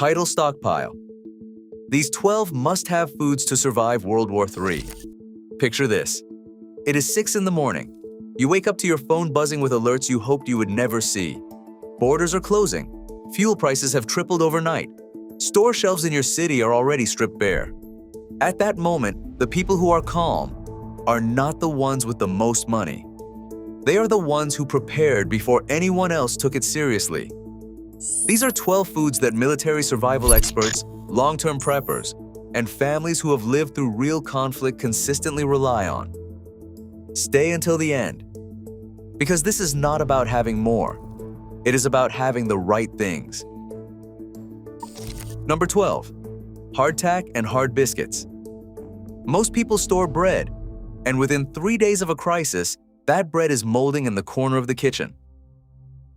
Tidal stockpile. These 12 must-have foods to survive World War III. Picture this. It is 6 in the morning. You wake up to your phone buzzing with alerts you hoped you would never see. Borders are closing. Fuel prices have tripled overnight. Store shelves in your city are already stripped bare. At that moment, the people who are calm are not the ones with the most money. They are the ones who prepared before anyone else took it seriously. These are 12 foods that military survival experts, long-term preppers, and families who have lived through real conflict consistently rely on. Stay until the end, because this is not about having more. It is about having the right things. Number 12. Hardtack and hard biscuits. Most people store bread, and within 3 days of a crisis, that bread is molding in the corner of the kitchen.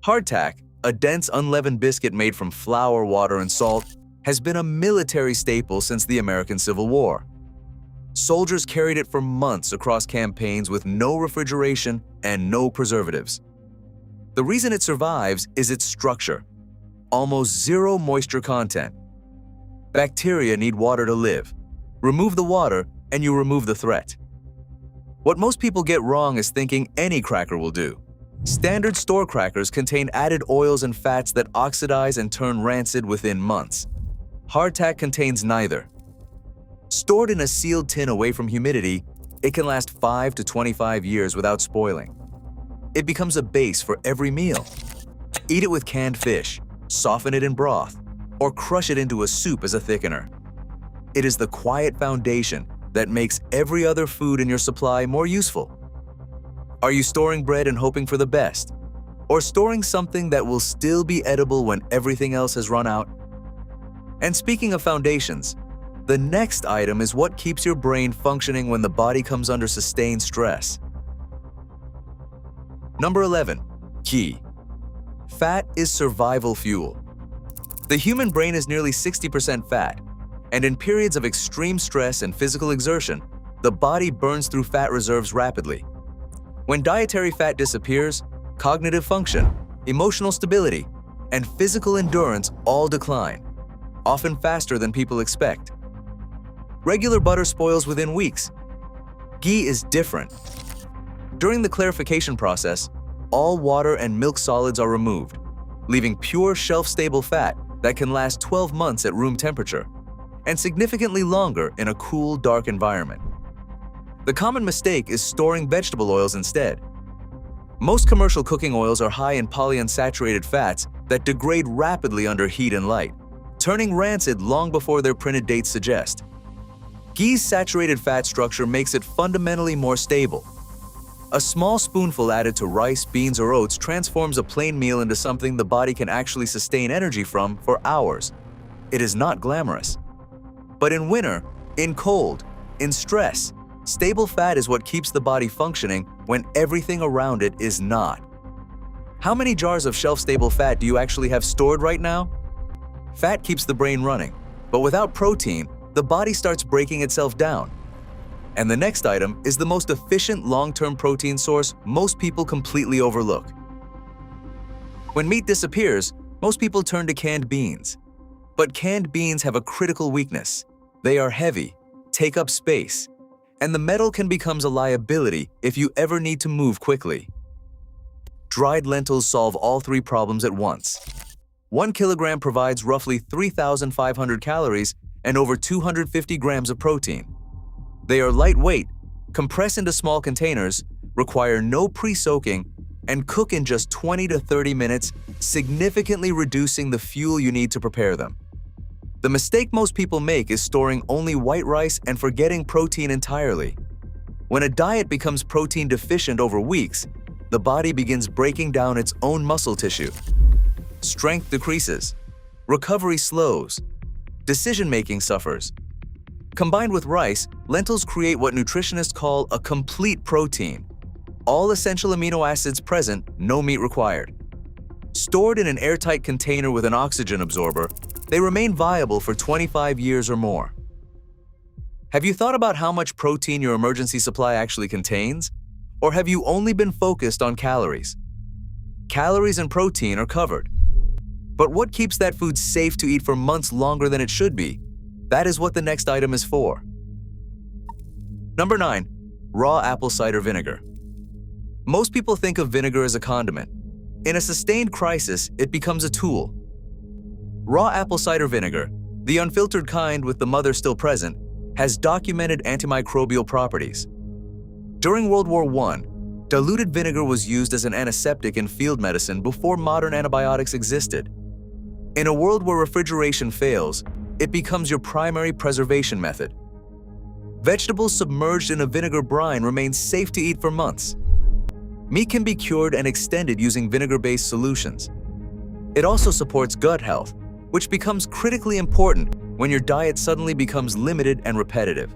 Hardtack, a dense unleavened biscuit made from flour, water, and salt, has been a military staple since the American Civil War. Soldiers carried it for months across campaigns with no refrigeration and no preservatives. The reason it survives is its structure. Almost zero moisture content. Bacteria need water to live. Remove the water and you remove the threat. What most people get wrong is thinking any cracker will do. Standard store crackers contain added oils and fats that oxidize and turn rancid within months. Hardtack contains neither. Stored in a sealed tin away from humidity, it can last 5 to 25 years without spoiling. It becomes a base for every meal. Eat it with canned fish, soften it in broth, or crush it into a soup as a thickener. It is the quiet foundation that makes every other food in your supply more useful. Are you storing bread and hoping for the best? Or storing something that will still be edible when everything else has run out? And speaking of foundations, the next item is what keeps your brain functioning when the body comes under sustained stress. Number 11. Key. Fat is survival fuel. The human brain is nearly 60% fat, and in periods of extreme stress and physical exertion, the body burns through fat reserves rapidly. When dietary fat disappears, cognitive function, emotional stability, and physical endurance all decline, often faster than people expect. Regular butter spoils within weeks. Ghee is different. During the clarification process, all water and milk solids are removed, leaving pure shelf-stable fat that can last 12 months at room temperature and significantly longer in a cool, dark environment. The common mistake is storing vegetable oils instead. Most commercial cooking oils are high in polyunsaturated fats that degrade rapidly under heat and light, turning rancid long before their printed dates suggest. Ghee's saturated fat structure makes it fundamentally more stable. A small spoonful added to rice, beans, or oats transforms a plain meal into something the body can actually sustain energy from for hours. It is not glamorous. But in winter, in cold, in stress, stable fat is what keeps the body functioning when everything around it is not. How many jars of shelf-stable fat do you actually have stored right now? Fat keeps the brain running, but without protein, the body starts breaking itself down. And the next item is the most efficient long-term protein source most people completely overlook. When meat disappears, most people turn to canned beans. But canned beans have a critical weakness. They are heavy, take up space, and the metal can become a liability if you ever need to move quickly. Dried lentils solve all three problems at once. 1 kilogram provides roughly 3,500 calories and over 250 grams of protein. They are lightweight, compress into small containers, require no pre-soaking, and cook in just 20 to 30 minutes, significantly reducing the fuel you need to prepare them. The mistake most people make is storing only white rice and forgetting protein entirely. When a diet becomes protein deficient over weeks, the body begins breaking down its own muscle tissue. Strength decreases, recovery slows, decision-making suffers. Combined with rice, lentils create what nutritionists call a complete protein. All essential amino acids present, no meat required. Stored in an airtight container with an oxygen absorber, they remain viable for 25 years or more. Have you thought about how much protein your emergency supply actually contains? Or have you only been focused on calories? Calories and protein are covered. But what keeps that food safe to eat for months longer than it should be? That is what the next item is for. Number 9. Raw apple cider vinegar. Most people think of vinegar as a condiment. In a sustained crisis, it becomes a tool. Raw apple cider vinegar, the unfiltered kind with the mother still present, has documented antimicrobial properties. During World War I, diluted vinegar was used as an antiseptic in field medicine before modern antibiotics existed. In a world where refrigeration fails, it becomes your primary preservation method. Vegetables submerged in a vinegar brine remain safe to eat for months. Meat can be cured and extended using vinegar-based solutions. It also supports gut health, which becomes critically important when your diet suddenly becomes limited and repetitive.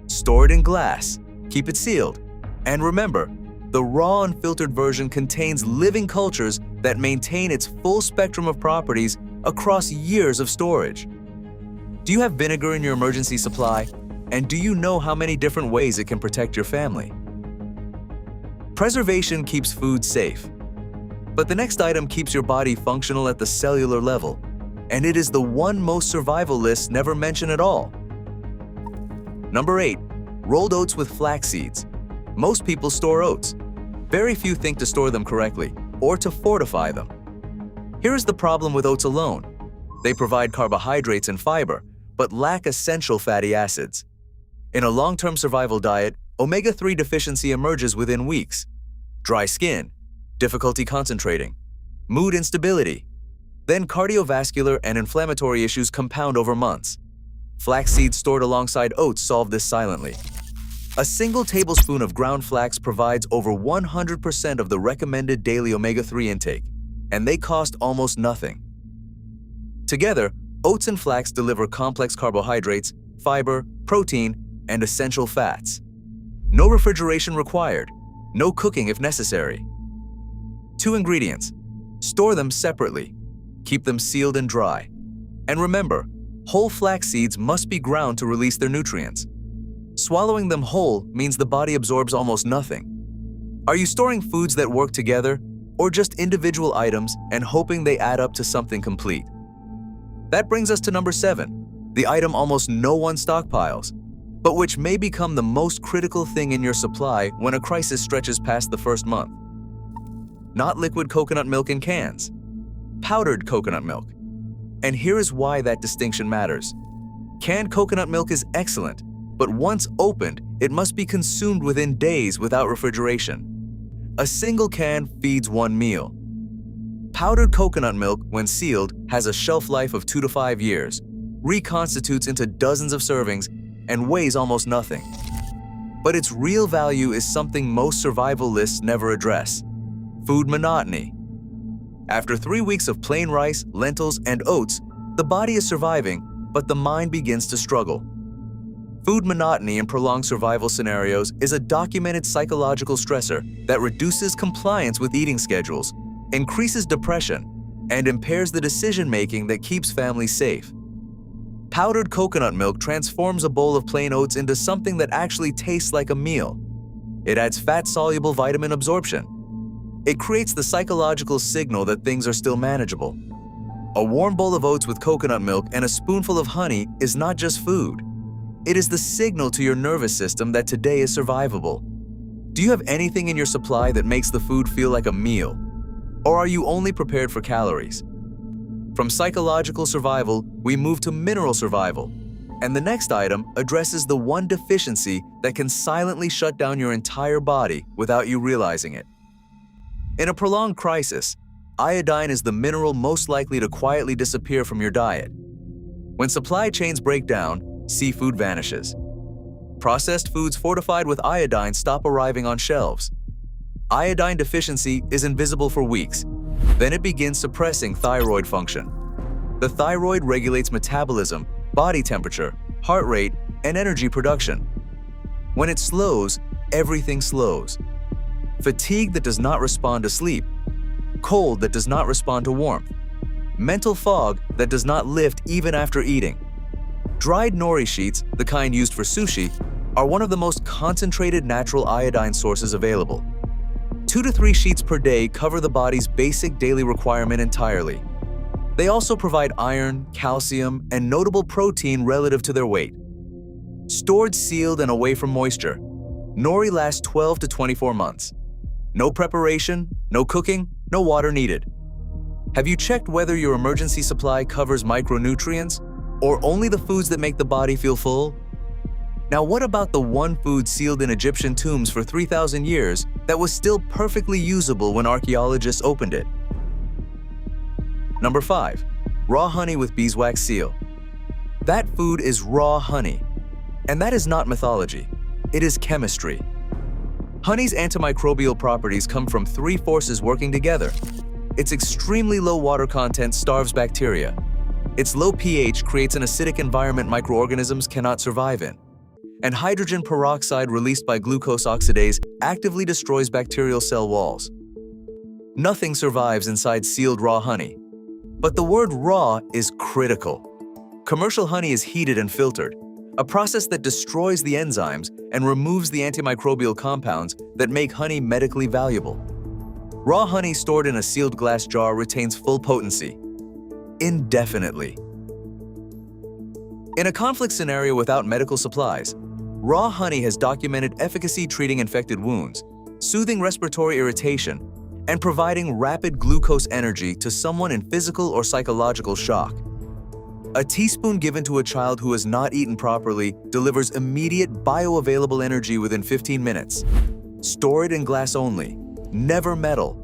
Store it in glass, keep it sealed, and remember, the raw unfiltered version contains living cultures that maintain its full spectrum of properties across years of storage. Do you have vinegar in your emergency supply? And do you know how many different ways it can protect your family? Preservation keeps food safe. But the next item keeps your body functional at the cellular level, and it is the one most survival lists never mention at all. Number 8. Rolled oats with flax seeds. Most people store oats. Very few think to store them correctly or to fortify them. Here is the problem with oats alone. They provide carbohydrates and fiber, but lack essential fatty acids. In a long-term survival diet, omega-3 deficiency emerges within weeks. Dry skin, difficulty concentrating, mood instability. Then cardiovascular and inflammatory issues compound over months. Flax seeds stored alongside oats solve this silently. A single tablespoon of ground flax provides over 100% of the recommended daily omega-3 intake, and they cost almost nothing. Together, oats and flax deliver complex carbohydrates, fiber, protein, and essential fats. No refrigeration required, no cooking if necessary. 2 ingredients. Store them separately. Keep them sealed and dry. And remember, whole flax seeds must be ground to release their nutrients. Swallowing them whole means the body absorbs almost nothing. Are you storing foods that work together, or just individual items and hoping they add up to something complete? That brings us to number 7, the item almost no one stockpiles, but which may become the most critical thing in your supply when a crisis stretches past the first month. Not liquid coconut milk in cans, powdered coconut milk. And here is why that distinction matters. Canned coconut milk is excellent, but once opened, it must be consumed within days without refrigeration. A single can feeds one meal. Powdered coconut milk, when sealed, has a shelf life of 2 to 5 years, reconstitutes into dozens of servings, and weighs almost nothing. But its real value is something most survival lists never address: food monotony. After 3 weeks of plain rice, lentils, and oats, the body is surviving, but the mind begins to struggle. Food monotony in prolonged survival scenarios is a documented psychological stressor that reduces compliance with eating schedules, increases depression, and impairs the decision-making that keeps families safe. Powdered coconut milk transforms a bowl of plain oats into something that actually tastes like a meal. It adds fat-soluble vitamin absorption. It creates the psychological signal that things are still manageable. A warm bowl of oats with coconut milk and a spoonful of honey is not just food. It is the signal to your nervous system that today is survivable. Do you have anything in your supply that makes the food feel like a meal? Or are you only prepared for calories? From psychological survival, we move to mineral survival. And the next item addresses the one deficiency that can silently shut down your entire body without you realizing it. In a prolonged crisis, iodine is the mineral most likely to quietly disappear from your diet. When supply chains break down, seafood vanishes. Processed foods fortified with iodine stop arriving on shelves. Iodine deficiency is invisible for weeks. Then it begins suppressing thyroid function. The thyroid regulates metabolism, body temperature, heart rate, and energy production. When it slows, everything slows. Fatigue that does not respond to sleep. Cold that does not respond to warmth. Mental fog that does not lift even after eating. Dried nori sheets, the kind used for sushi, are one of the most concentrated natural iodine sources available. 2 to 3 sheets per day cover the body's basic daily requirement entirely. They also provide iron, calcium, and notable protein relative to their weight. Stored sealed and away from moisture, nori lasts 12 to 24 months. No preparation, no cooking, no water needed. Have you checked whether your emergency supply covers micronutrients or only the foods that make the body feel full? Now, what about the one food sealed in Egyptian tombs for 3,000 years that was still perfectly usable when archaeologists opened it? Number 5. Raw honey with beeswax seal. That food is raw honey. And that is not mythology. It is chemistry. Honey's antimicrobial properties come from 3 forces working together. Its extremely low water content starves bacteria. Its low pH creates an acidic environment microorganisms cannot survive in. And hydrogen peroxide released by glucose oxidase actively destroys bacterial cell walls. Nothing survives inside sealed raw honey. But the word raw is critical. Commercial honey is heated and filtered, a process that destroys the enzymes and removes the antimicrobial compounds that make honey medically valuable. Raw honey stored in a sealed glass jar retains full potency, indefinitely. In a conflict scenario without medical supplies, raw honey has documented efficacy treating infected wounds, soothing respiratory irritation, and providing rapid glucose energy to someone in physical or psychological shock. A teaspoon given to a child who has not eaten properly delivers immediate bioavailable energy within 15 minutes. Store it in glass only, never metal.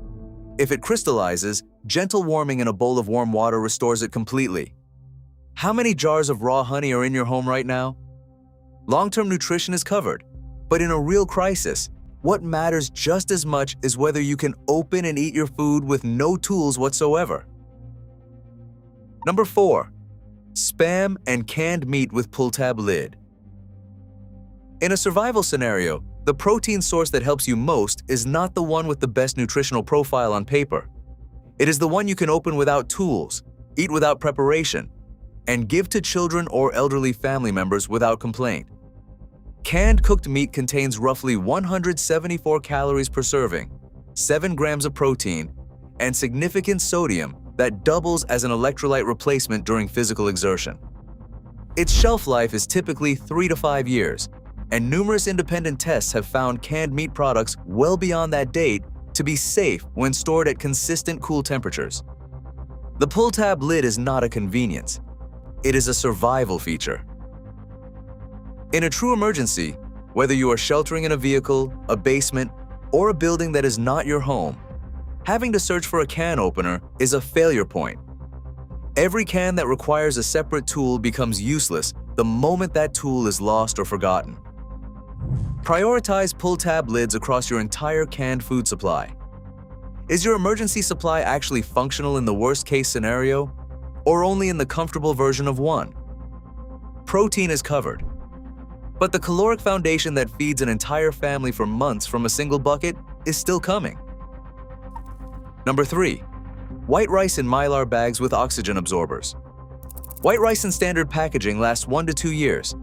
If it crystallizes, gentle warming in a bowl of warm water restores it completely. How many jars of raw honey are in your home right now? Long-term nutrition is covered, but in a real crisis, what matters just as much is whether you can open and eat your food with no tools whatsoever. Number 4. Spam and canned meat with pull-tab lid. In a survival scenario, the protein source that helps you most is not the one with the best nutritional profile on paper. It is the one you can open without tools, eat without preparation, and give to children or elderly family members without complaint. Canned cooked meat contains roughly 174 calories per serving, 7 grams of protein, and significant sodium that doubles as an electrolyte replacement during physical exertion. Its shelf life is typically 3 to 5 years, and numerous independent tests have found canned meat products well beyond that date to be safe when stored at consistent cool temperatures. The pull-tab lid is not a convenience. It is a survival feature. In a true emergency, whether you are sheltering in a vehicle, a basement, or a building that is not your home, having to search for a can opener is a failure point. Every can that requires a separate tool becomes useless the moment that tool is lost or forgotten. Prioritize pull-tab lids across your entire canned food supply. Is your emergency supply actually functional in the worst-case scenario, or only in the comfortable version of one? Protein is covered, but the caloric foundation that feeds an entire family for months from a single bucket is still coming. Number 3. White rice in mylar bags with oxygen absorbers. White rice in standard packaging lasts 1 to 2 years.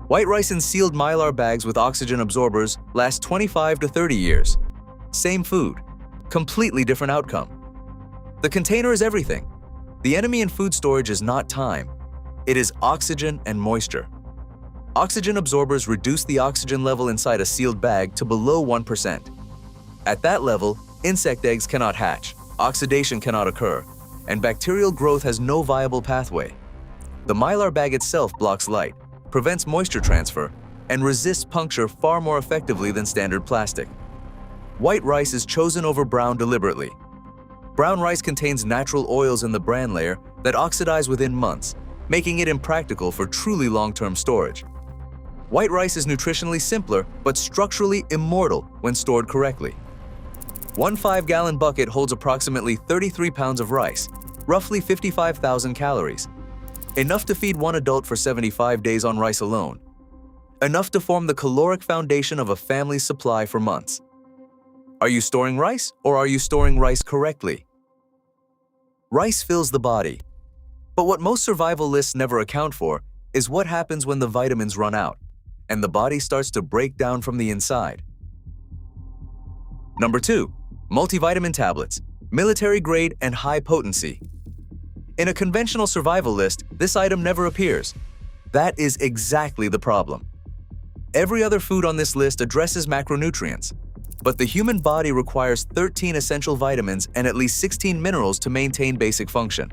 White rice in sealed mylar bags with oxygen absorbers lasts 25 to 30 years. Same food, completely different outcome. The container is everything. The enemy in food storage is not time. It is oxygen and moisture. Oxygen absorbers reduce the oxygen level inside a sealed bag to below 1%. At that level, insect eggs cannot hatch, oxidation cannot occur, and bacterial growth has no viable pathway. The mylar bag itself blocks light, prevents moisture transfer, and resists puncture far more effectively than standard plastic. White rice is chosen over brown deliberately. Brown rice contains natural oils in the bran layer that oxidize within months, making it impractical for truly long-term storage. White rice is nutritionally simpler but structurally immortal when stored correctly. One 5-gallon bucket holds approximately 33 pounds of rice, roughly 55,000 calories. Enough to feed one adult for 75 days on rice alone. Enough to form the caloric foundation of a family's supply for months. Are you storing rice, or are you storing rice correctly? Rice fills the body. But what most survival lists never account for is what happens when the vitamins run out, and the body starts to break down from the inside. Number 2. Multivitamin tablets, military grade and high potency. In a conventional survival list, this item never appears. That is exactly the problem. Every other food on this list addresses macronutrients, but the human body requires 13 essential vitamins and at least 16 minerals to maintain basic function.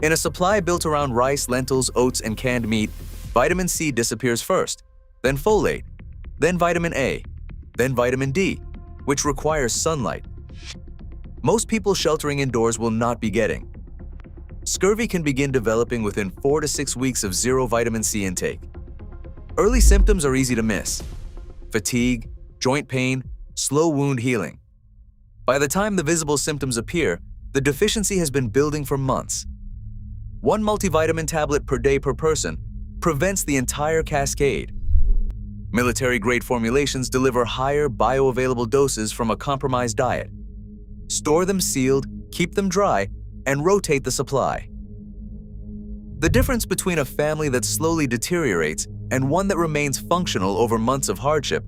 In a supply built around rice, lentils, oats, and canned meat, vitamin C disappears first, then folate, then vitamin A, then vitamin D, which requires sunlight. Most people sheltering indoors will not be getting. Scurvy can begin developing within 4 to 6 weeks of zero vitamin C intake. Early symptoms are easy to miss: fatigue, joint pain, slow wound healing. By the time the visible symptoms appear, the deficiency has been building for months. One multivitamin tablet per day per person prevents the entire cascade. Military-grade formulations deliver higher bioavailable doses from a compromised diet. Store them sealed, keep them dry, and rotate the supply. The difference between a family that slowly deteriorates and one that remains functional over months of hardship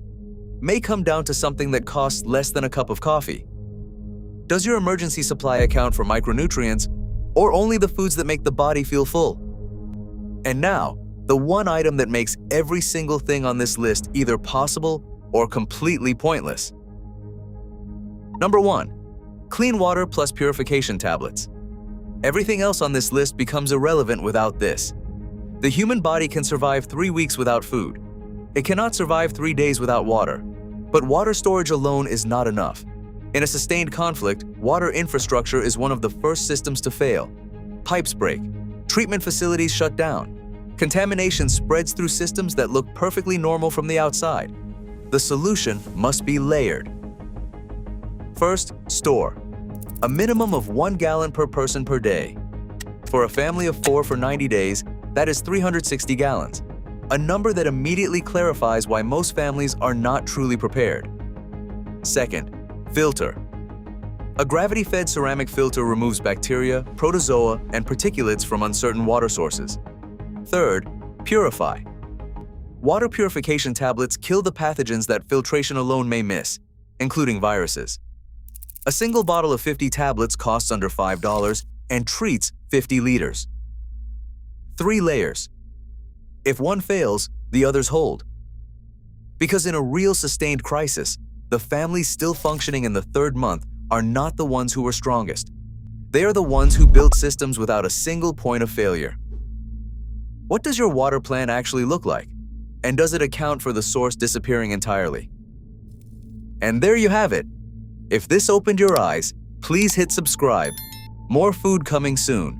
may come down to something that costs less than a cup of coffee. Does your emergency supply account for micronutrients, or only the foods that make the body feel full? And now, the one item that makes every single thing on this list either possible or completely pointless. Number 1. Clean water plus purification tablets. Everything else on this list becomes irrelevant without this. The human body can survive 3 weeks without food. It cannot survive 3 days without water. But water storage alone is not enough. In a sustained conflict, water infrastructure is one of the first systems to fail. Pipes break. Treatment facilities shut down. Contamination spreads through systems that look perfectly normal from the outside. The solution must be layered. First, store. A minimum of 1 gallon per person per day. For a family of 4 for 90 days, that is 360 gallons, a number that immediately clarifies why most families are not truly prepared. Second, filter. A gravity-fed ceramic filter removes bacteria, protozoa, and particulates from uncertain water sources. Third, purify. Water purification tablets kill the pathogens that filtration alone may miss, including viruses. A single bottle of 50 tablets costs under $5 and treats 50 liters. 3 layers. If one fails, the others hold. Because in a real sustained crisis, the families still functioning in the 3rd month are not the ones who are strongest. They are the ones who built systems without a single point of failure. What does your water plan actually look like? And does it account for the source disappearing entirely? And there you have it. If this opened your eyes, please hit subscribe. More food coming soon.